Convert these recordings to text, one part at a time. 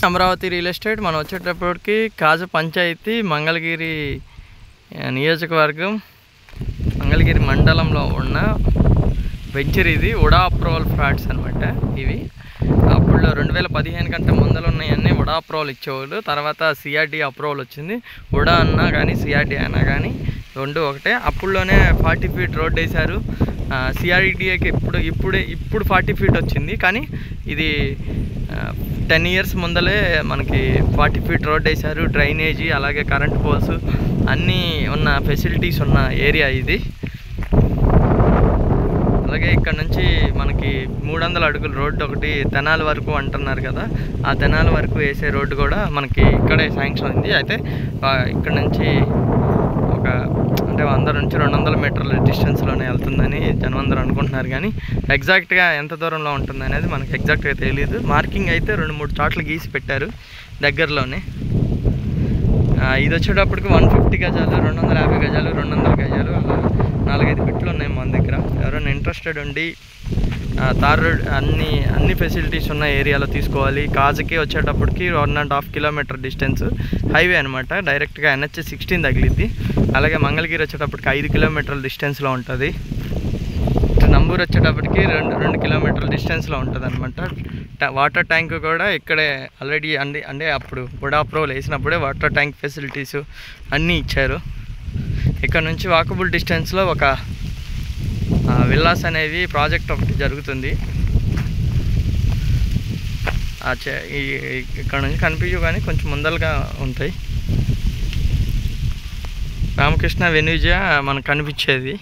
Amaravati real estate. మనం వచ్చేటప్పటికి కాజ పంచాయతీ, మంగళగిరి నియోజకవర్గం, మంగళగిరి మండలంలో ఉన్న వెంచర్ ఇది. ఉడా అప్రూవల్ ఫ్లాట్స్ అనమాట ఇవి. అప్పుడు 2015 కంటే ముందర ఉన్నాయన్నీ ఉడా అప్రూవల్ ఇచ్చేవాళ్ళు. తర్వాత సిఆర్డి అప్రూవల్ వచ్చింది. ఉడా అన్నా కానీ సిఆర్డి అన్నా కానీ రెండు ఒకటే. అప్పుడులోనే 40 ఫీట్ రోడ్ వేశారు. సిఆర్డిఏకి ఇప్పుడు 40 ఫీట్ వచ్చింది. కానీ ఇది 10 ఇయర్స్ ముందలే మనకి 40 ఫీట్ రోడ్ వేశారు. డ్రైనేజీ, అలాగే కరెంట్ పోల్స్ అన్నీ ఉన్న ఫెసిలిటీస్ ఉన్న ఏరియా ఇది. అలాగే ఇక్కడ నుంచి మనకి 300 అడుగుల రోడ్డు ఒకటి తెనాలి వరకు అంటున్నారు కదా, ఆ తెనాలి వరకు వేసే రోడ్డు కూడా మనకి ఇక్కడే శాంక్షన్ అయింది. అయితే ఇక్కడ నుంచి ఒక అంటే 100 నుంచి 200 మీటర్ల డిస్టెన్స్లోనే వెళ్తుందని జనం అందరూ అనుకుంటున్నారు. కానీ ఎగ్జాక్ట్గా ఎంత దూరంలో ఉంటుంది అనేది మనకి ఎగ్జాక్ట్గా తెలియదు. మార్కింగ్ అయితే 2-3 చోట్ల గీసి పెట్టారు దగ్గరలోనే. ఇది వచ్చేటప్పటికి 150 గజాలు, 250 గజాలు, 200 గజాలు, అలా 4-5 బిట్లు ఉన్నాయి మన దగ్గర. ఎవరైనా ఇంట్రెస్టెడ్ ఉండి తార్ రోడ్ అన్ని ఫెసిలిటీస్ ఉన్న ఏరియాలో తీసుకోవాలి. కాజకి వచ్చేటప్పటికి 1.5 కిలోమీటర్ డిస్టెన్స్ హైవే అనమాట. డైరెక్ట్గా NH 16 తగిలిద్ది. అలాగే మంగళగిరి వచ్చేటప్పటికి 5 కిలోమీటర్ల డిస్టెన్స్లో ఉంటుంది. నంబూరు వచ్చేటప్పటికి 2 కిలోమీటర్ల డిస్టెన్స్లో ఉంటుంది అనమాట. వాటర్ ట్యాంక్ కూడా ఇక్కడే ఆల్రెడీ అంటే అప్పుడు ఉడా అప్రూవల్ వేసినప్పుడే వాటర్ ట్యాంక్ ఫెసిలిటీస్ అన్నీ ఇచ్చారు. ఇక్కడ నుంచి వాకబుల్ డిస్టెన్స్లో ఒక విల్లాస్ అనేది ప్రాజెక్ట్ ఒకటి జరుగుతుంది. ఇక్కడ నుంచి కనిపించవు కానీ కొంచెం ముందరగా ఉంటాయి. రామకృష్ణ వెన్యూజియా మనకు కనిపించేది.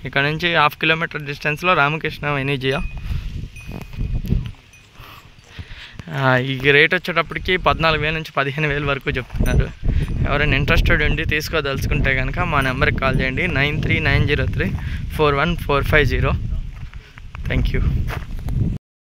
ఇక్కడ నుంచి 1/2 కిలోమీటర్ డిస్టెన్స్లో రామకృష్ణ వెన్యూజియా. ఈ రేట్ వచ్చేటప్పటికి 14,000 నుంచి 15,000 వరకు చెప్తున్నారు. ఎవరైనా ఇంట్రెస్టెడ్ ఉండి తీసుకోదలుచుకుంటే కనుక మా నెంబర్కి కాల్ చేయండి, 9390341450. Thank you.